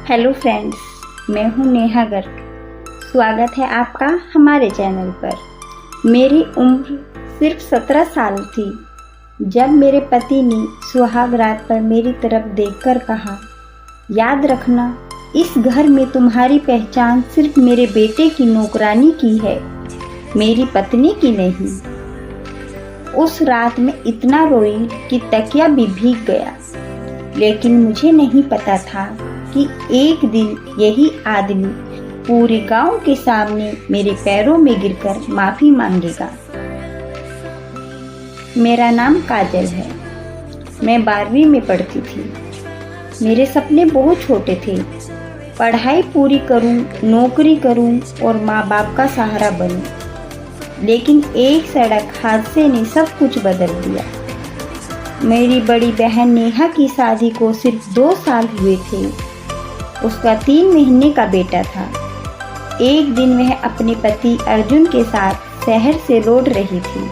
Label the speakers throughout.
Speaker 1: Hello friends, मैं हूं नेहा गर्ग। स्वागत है आपका हमारे चैनल पर। मेरी उम्र सिर्फ 17 साल थी जब मेरे पति ने सुहाग रात पर मेरी तरफ देखकर कहा, याद रखना, इस घर में तुम्हारी पहचान सिर्फ मेरे बेटे की नौकरानी की है, मेरी पत्नी की नहीं। उस रात में इतना रोई कि तकिया भी भीग गया, लेकिन मुझे नहीं पता था कि एक दिन यही आदमी पूरे गांव के सामने मेरे पैरों में गिरकर माफी मांगेगा। मेरा नाम काजल है। मैं 12वीं में पढ़ती थी। मेरे सपने बहुत छोटे थे। पढ़ाई पूरी करूं, नौकरी करूं और माँ बाप का सहारा बनूं। लेकिन एक सड़क हादसे ने सब कुछ बदल दिया। मेरी बड़ी बहन नेहा की शादी को सिर्फ 2 साल हुए थे। उसका 3 महीने का बेटा था। एक दिन वह अपने पति अर्जुन के साथ शहर से लौट रही थी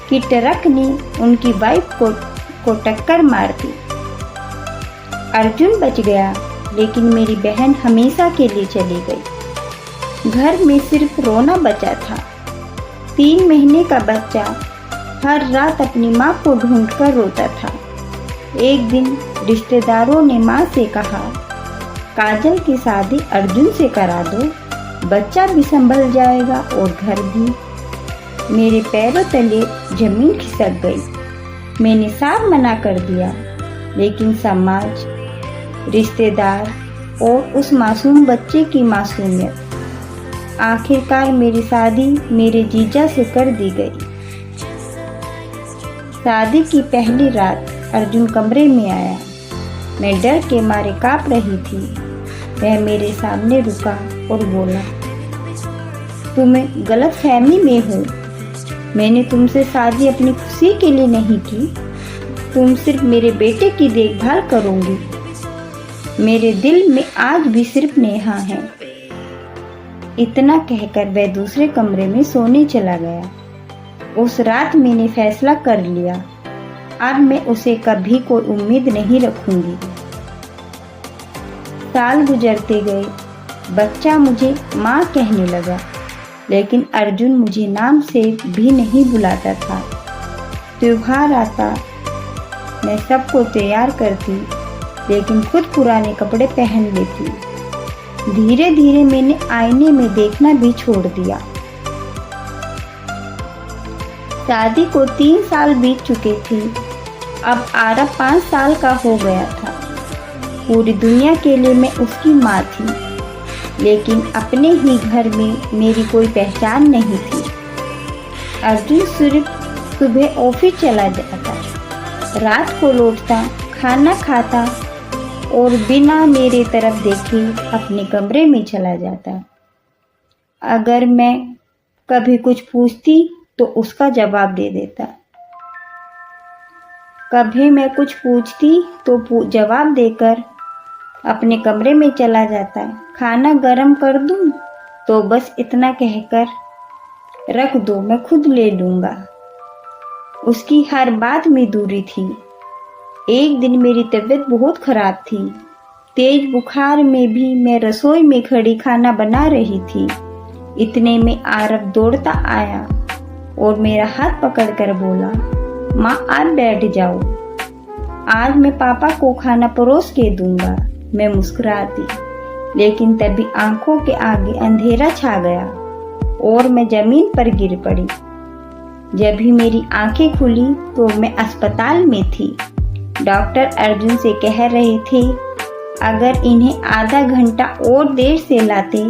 Speaker 1: कि ट्रक ने उनकी बाइक को टक्कर मार दी। अर्जुन बच गया, लेकिन मेरी बहन हमेशा के लिए चली गई। घर में सिर्फ रोना बचा था। 3 महीने का बच्चा हर रात अपनी माँ को ढूंढकर रोता था। एक दिन रिश्तेदारों ने माँ से कहा, काजल की शादी अर्जुन से करा दो, बच्चा भी संभल जाएगा और घर भी। मेरे पैरों तले जमीन खिसक गई। मैंने साफ मना कर दिया, लेकिन समाज, रिश्तेदार और उस मासूम बच्चे की मासूमियत, आखिरकार मेरी शादी मेरे जीजा से कर दी गई। शादी की पहली रात अर्जुन कमरे में आया। मैं डर के मारे कांप रही थी। वह मेरे सामने रुका और बोला, तुम गलतफहमी में हो। मैंने तुमसे शादी अपनी खुशी के लिए नहीं की। तुम सिर्फ मेरे बेटे की देखभाल करोगी। मेरे दिल में आज भी सिर्फ नेहा है। इतना कहकर वह दूसरे कमरे में सोने चला गया। उस रात मैंने फैसला कर लिया, अब मैं उसे कभी कोई उम्मीद नहीं रखूंगी। साल गुजरते गए। बच्चा मुझे माँ कहने लगा, लेकिन अर्जुन मुझे नाम से भी नहीं बुलाता था। त्योहार आता, मैं सबको तैयार करती, लेकिन खुद पुराने कपड़े पहन लेती। धीरे धीरे मैंने आईने में देखना भी छोड़ दिया। शादी को 3 साल बीत चुके थे। अब आरब 5 साल का हो गया था। पूरी दुनिया के लिए मैं उसकी माँ थी, लेकिन अपने ही घर में मेरी कोई पहचान नहीं थी। अर्जुन सिर्फ सुबह ऑफिस चला जाता, रात को लौटता, खाना खाता और बिना मेरे तरफ देखे अपने कमरे में चला जाता। अगर मैं कभी कुछ पूछती तो उसका जवाब दे देता। कभी मैं कुछ पूछती तो जवाब देकर अपने कमरे में चला जाता। खाना गरम कर दूं तो बस इतना कहकर, रख दो, मैं खुद ले लूँगा। उसकी हर बात में दूरी थी। एक दिन मेरी तबीयत बहुत खराब थी। तेज बुखार में भी मैं रसोई में खड़ी खाना बना रही थी। इतने में आरब दौड़ता आया और मेरा हाथ पकड़कर बोला, माँ आप बैठ जाओ, आज मैं पापा को खाना परोस के दूंगा। मैं मुस्कुराती, लेकिन तभी आंखों के आगे अंधेरा छा गया और मैं जमीन पर गिर पड़ी। जब भी मेरी आंखें खुली तो मैं अस्पताल में थी। डॉक्टर अर्जुन से कह रहे थे, अगर इन्हें आधा घंटा और देर से लाते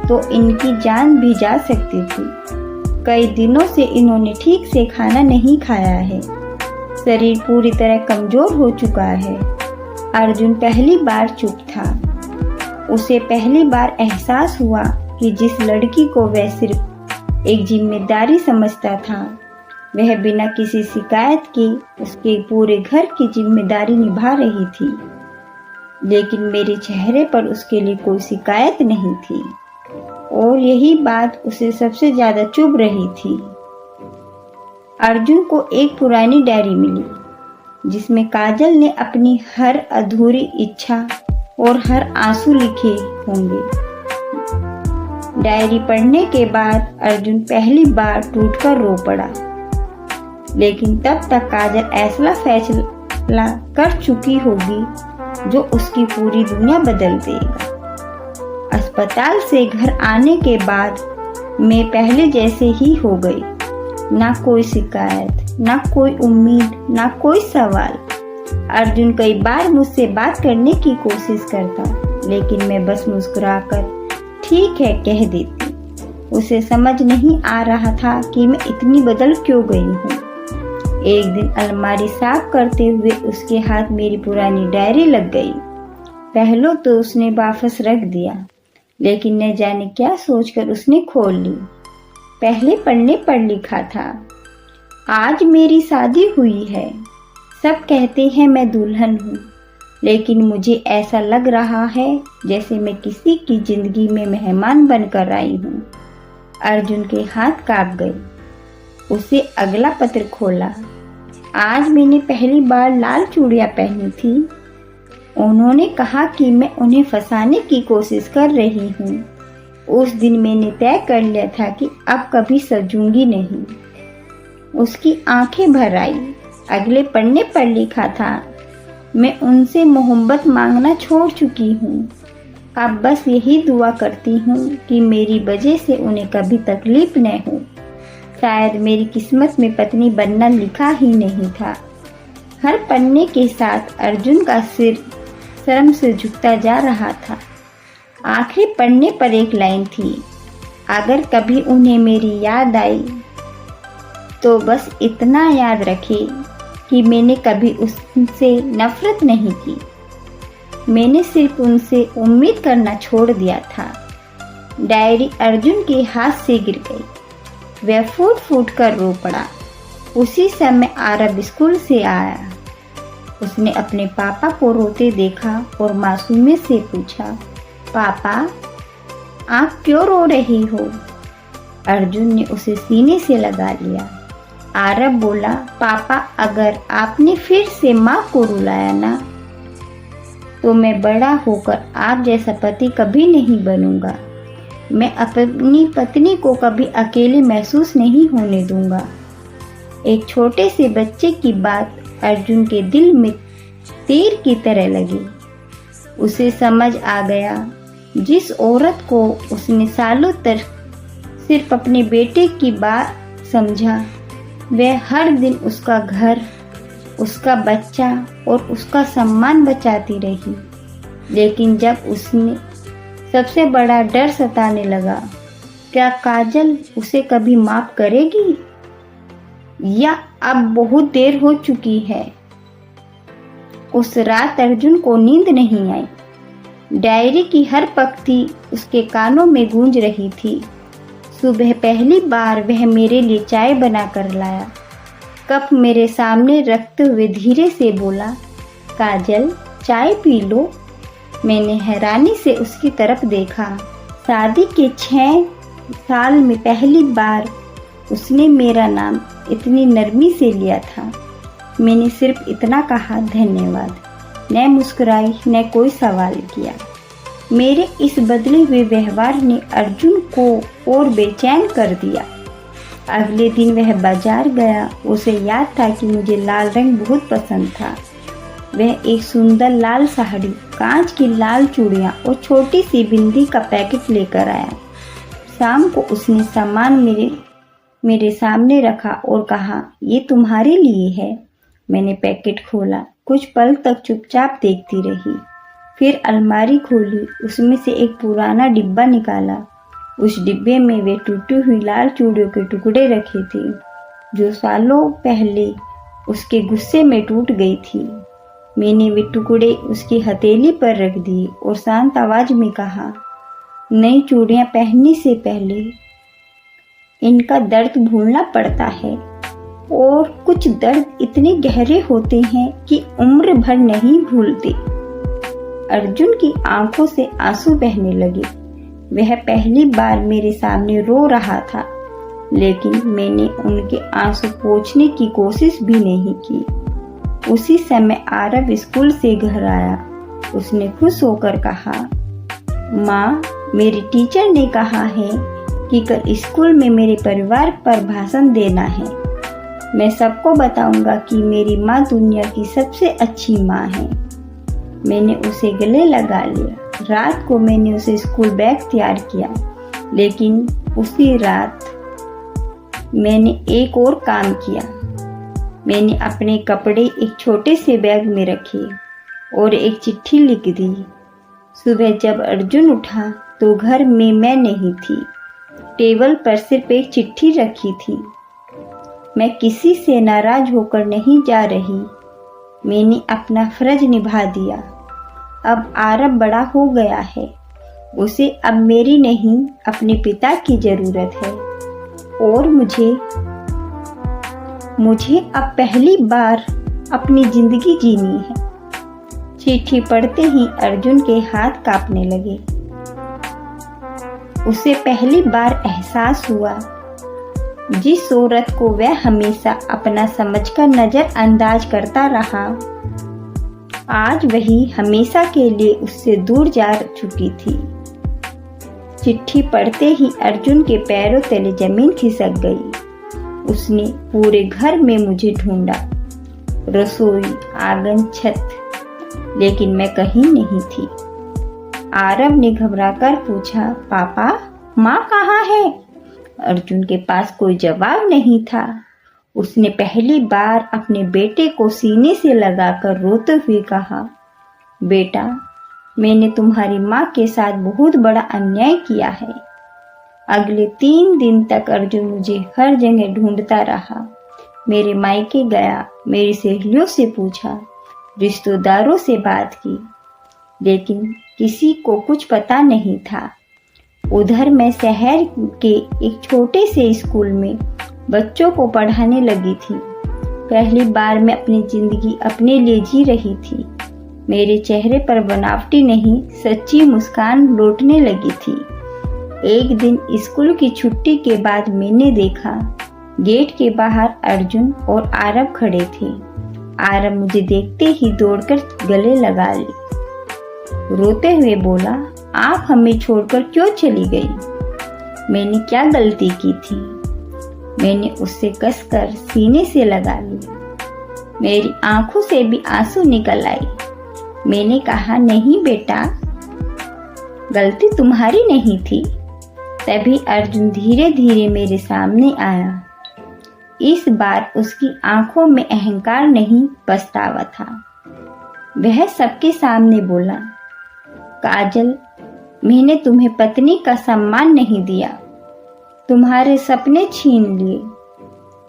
Speaker 1: तो इनकी जान भी जा सकती थी। कई दिनों से इन्होंने ठीक से खाना नहीं खाया है। शरीर पूरी तरह कमजोर हो चुका है। अर्जुन पहली बार चुप था। उसे पहली बार एहसास हुआ कि जिस लड़की को वह सिर्फ एक जिम्मेदारी समझता था, वह बिना किसी शिकायत के उसके पूरे घर की जिम्मेदारी निभा रही थी। लेकिन मेरे चेहरे पर उसके लिए कोई शिकायत नहीं थी, और यही बात उसे सबसे ज्यादा चुभ रही थी। अर्जुन को एक पुरानी डायरी मिली, जिसमें काजल ने अपनी हर अधूरी इच्छा और हर आंसू लिखे होंगे। डायरी पढ़ने के बाद अर्जुन पहली बार टूटकर रो पड़ा, लेकिन तब तक काजल ऐसा फैसला कर चुकी होगी जो उसकी पूरी दुनिया बदल देगा। अस्पताल से घर आने के बाद मैं पहले जैसे ही हो गई। ना कोई शिकायत, ना कोई उम्मीद, ना कोई सवाल। अर्जुन कई बार मुझसे बात करने की कोशिश करता, लेकिन मैं बस मुस्कुराकर ठीक है कह देती। उसे समझ नहीं आ रहा था कि मैं इतनी बदल क्यों गई हूँ। एक दिन अलमारी साफ करते हुए उसके हाथ मेरी पुरानी डायरी लग गई। पहले तो उसने वापस रख दिया, लेकिन न जाने क्या सोचकर उसने खोल ली। पहले पन्ने पर लिखा था, आज मेरी शादी हुई है। सब कहते हैं मैं दुल्हन हूँ, लेकिन मुझे ऐसा लग रहा है जैसे मैं किसी की जिंदगी में मेहमान बनकर आई हूँ। अर्जुन के हाथ कांप गए। उसे अगला पत्र खोला। आज मैंने पहली बार लाल चूड़ियाँ पहनी थी। उन्होंने कहा कि मैं उन्हें फंसाने की कोशिश कर रही हूँ। उस दिन मैंने तय कर लिया था कि अब कभी सजूंगी नहीं। उसकी आंखें भर आई। अगले पन्ने पर लिखा था, मैं उनसे मोहब्बत मांगना छोड़ चुकी हूँ। अब बस यही दुआ करती हूँ कि मेरी वजह से उन्हें कभी तकलीफ न हो। शायद मेरी किस्मत में पत्नी बनना लिखा ही नहीं था। हर पन्ने के साथ अर्जुन का सिर शर्म से झुकता जा रहा था। आखिरी पन्ने पर एक लाइन थी, अगर कभी उन्हें मेरी याद आई तो बस इतना याद रखे कि मैंने कभी उससे नफरत नहीं की। मैंने सिर्फ उनसे उम्मीद करना छोड़ दिया था। डायरी अर्जुन के हाथ से गिर गई। वह फूट फूट कर रो पड़ा। उसी समय आरब स्कूल से आया। उसने अपने पापा को रोते देखा और मासूमियत से पूछा, पापा आप क्यों रो रही हो? अर्जुन ने उसे सीने से लगा लिया। आरब बोला, पापा अगर आपने फिर से माँ को रुलाया ना, तो मैं बड़ा होकर आप जैसा पति कभी नहीं बनूंगा। मैं अपनी पत्नी को कभी अकेले महसूस नहीं होने दूंगा। एक छोटे से बच्चे की बात अर्जुन के दिल में तीर की तरह लगी। उसे समझ आ गया, जिस औरत को उसने सालों तक सिर्फ अपने बेटे की बात समझा, वह हर दिन उसका घर, उसका बच्चा और उसका सम्मान बचाती रही। लेकिन जब उसने सबसे बड़ा डर सताने लगा, क्या काजल उसे कभी माफ करेगी या अब बहुत देर हो चुकी है? उस रात अर्जुन को नींद नहीं आई। डायरी की हर पंक्ति उसके कानों में गूंज रही थी। सुबह पहली बार वह मेरे लिए चाय बनाकर लाया। कप मेरे सामने रखते हुए धीरे से बोला, काजल चाय पी लो। मैंने हैरानी से उसकी तरफ देखा। शादी के 6 साल में पहली बार उसने मेरा नाम इतनी नरमी से लिया था। मैंने सिर्फ इतना कहा, धन्यवाद। न मुस्कुराई न कोई सवाल किया। मेरे इस बदले हुए व्यवहार ने अर्जुन को और बेचैन कर दिया। अगले दिन वह बाजार गया। उसे याद था कि मुझे लाल रंग बहुत पसंद था। वह एक सुंदर लाल साड़ी, कांच की लाल चूड़ियाँ और छोटी सी बिंदी का पैकेट लेकर आया। शाम को उसने सामान मेरे सामने रखा और कहा, ये तुम्हारे लिए है। मैंने पैकेट खोला। कुछ पल तक चुपचाप देखती रही। फिर अलमारी खोली। उसमें से एक पुराना डिब्बा निकाला। उस डिब्बे में वे टूटी हुई लाल चूड़ियों के टुकड़े रखे थे, जो सालों पहले उसके गुस्से में टूट गई थी। मैंने वे टुकड़े उसकी हथेली पर रख दिए और शांत आवाज में कहा, नई चूड़ियां पहनने से पहले इनका दर्द भूलना पड़ता है, और कुछ दर्द इतने गहरे होते हैं कि उम्र भर नहीं भूलते। अर्जुन की आंखों से आंसू बहने लगे। वह पहली बार मेरे सामने रो रहा था, लेकिन मैंने उनके आंसू पोंछने की कोशिश भी नहीं की। उसी समय आरव स्कूल से घर आया। उसने खुश होकर कहा, माँ, मेरी टीचर ने कहा है कि कल स्कूल में मेरे परिवार पर भाषण देना है। मैं सबको बताऊंगा कि मेरी माँ दुनिया की सबसे अच्छी माँ है। मैंने उसे गले लगा लिया। रात को मैंने उसे स्कूल बैग तैयार किया, लेकिन उसी रात मैंने एक और काम किया। मैंने अपने कपड़े एक छोटे से बैग में रखे और एक चिट्ठी लिख दी। सुबह जब अर्जुन उठा तो घर में मैं नहीं थी। टेबल पर सिर्फ एक चिट्ठी रखी थी। मैं किसी से नाराज होकर नहीं जा रही। मैंने अपना फर्ज निभा दिया। अब आरव बड़ा हो गया है। उसे अब मेरी नहीं, अपने पिता की जरूरत है। और मुझे अब पहली बार अपनी जिंदगी जीनी है। चिट्ठी पढ़ते ही अर्जुन के हाथ कांपने लगे। उसे पहली बार एहसास हुआ, जिस औरत को वह हमेशा अपना समझकर नजरअंदाज करता रहा, आज वही हमेशा के लिए उससे दूर जा चुकी थी। चिट्ठी पढ़ते ही अर्जुन के पैरों तले जमीन खिसक गई। उसने पूरे घर में मुझे ढूंढा, रसोई, आंगन, छत, लेकिन मैं कहीं नहीं थी। आरव ने घबराकर पूछा, पापा, माँ कहाँ है? अर्जुन के पास कोई जवाब नहीं था। उसने पहली बार अपने बेटे को सीने से लगाकर रोते हुए कहा, बेटा, मैंने तुम्हारी माँ के साथ बहुत बड़ा अन्याय किया है। अगले 3 दिन तक अर्जुन मुझे हर जगह ढूंढता रहा। मेरे मायके गया, मेरी सहेलियों से पूछा, रिश्तेदारों से बात की, लेकिन किसी को कुछ पता नहीं था। उधर मैं शहर के एक छोटे से स्कूल में बच्चों को पढ़ाने लगी थी। पहली बार मैं अपनी जिंदगी अपने लिए जी रही थी। मेरे चेहरे पर बनावटी नहीं, सच्ची मुस्कान लौटने लगी थी। एक दिन स्कूल की छुट्टी के बाद मैंने देखा, गेट के बाहर अर्जुन और आरव खड़े थे। आरव मुझे देखते ही दौड़कर गले लगा ली। रोते हुए बोला, आप हमें छोड़कर क्यों चली गई? मैंने क्या गलती की थी? मैंने उसे कसकर सीने से लगा लिया। मेरी आंखों से भी आंसू निकल आए। मैंने कहा, नहीं बेटा, गलती तुम्हारी नहीं थी। तभी अर्जुन धीरे धीरे मेरे सामने आया। इस बार उसकी आंखों में अहंकार नहीं, पछतावा था। वह सबके सामने बोला, काजल, मैंने तुम्हें पत्नी का सम्मान नहीं दिया, तुम्हारे सपने छीन लिए,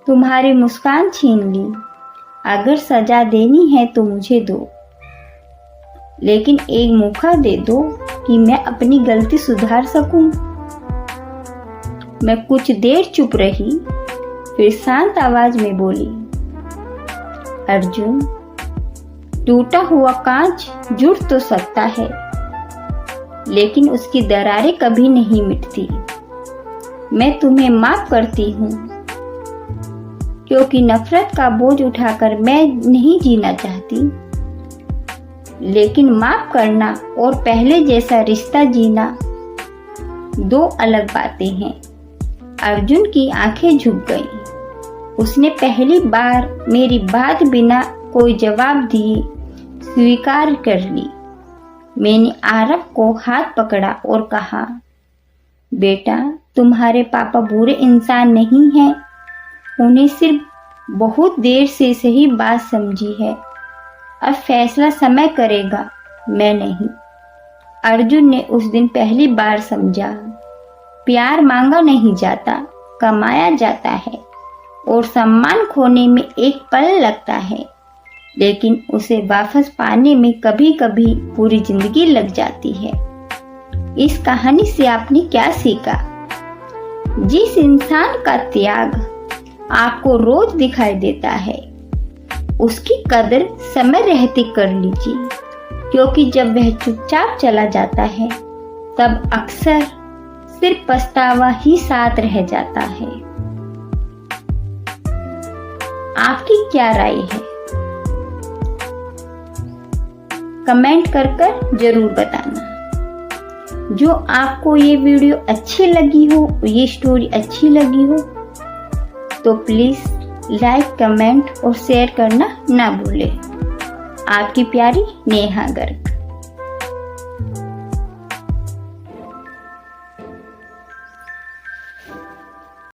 Speaker 1: तुम्हारी मुस्कान छीन ली। अगर सजा देनी है तो मुझे दो, लेकिन एक मौका दे दो कि मैं अपनी गलती सुधार सकूं। मैं कुछ देर चुप रही, फिर शांत आवाज में बोली, अर्जुन, टूटा हुआ कांच जुड़ तो सकता है, लेकिन उसकी दरारें कभी नहीं मिटती। मैं तुम्हें माफ करती हूँ, क्योंकि नफरत का बोझ उठाकर मैं नहीं जीना चाहती। लेकिन माफ करना और पहले जैसा रिश्ता जीना 2 अलग बातें हैं। अर्जुन की आंखें झुक गईं। उसने पहली बार मेरी बात बिना कोई जवाब दिए स्वीकार कर ली। मैंने आरव को हाथ पकड़ा और कहा, बेटा, तुम्हारे पापा बुरे इंसान नहीं हैं। उन्हें सिर्फ बहुत देर से सही बात समझी है। अब फैसला समय करेगा, मैं नहीं। अर्जुन ने उस दिन पहली बार समझा, प्यार मांगा नहीं जाता, कमाया जाता है, और सम्मान खोने में एक पल लगता है, लेकिन उसे वापस पाने में कभी कभी पूरी जिंदगी लग जाती है। इस कहानी से आपने क्या सीखा? जिस इंसान का त्याग आपको रोज दिखाई देता है, उसकी कदर समय रहते कर लीजिए, क्योंकि जब वह चुपचाप चला जाता है, तब अक्सर सिर्फ पछतावा ही साथ रह जाता है। आपकी क्या राय है? कमेंट कर जरूर बताना। जो आपको ये वीडियो अच्छी लगी हो, ये स्टोरी अच्छी लगी हो तो प्लीज़ लाइक, कमेंट और शेयर करना ना भूलें। आपकी प्यारी नेहा गर्ग।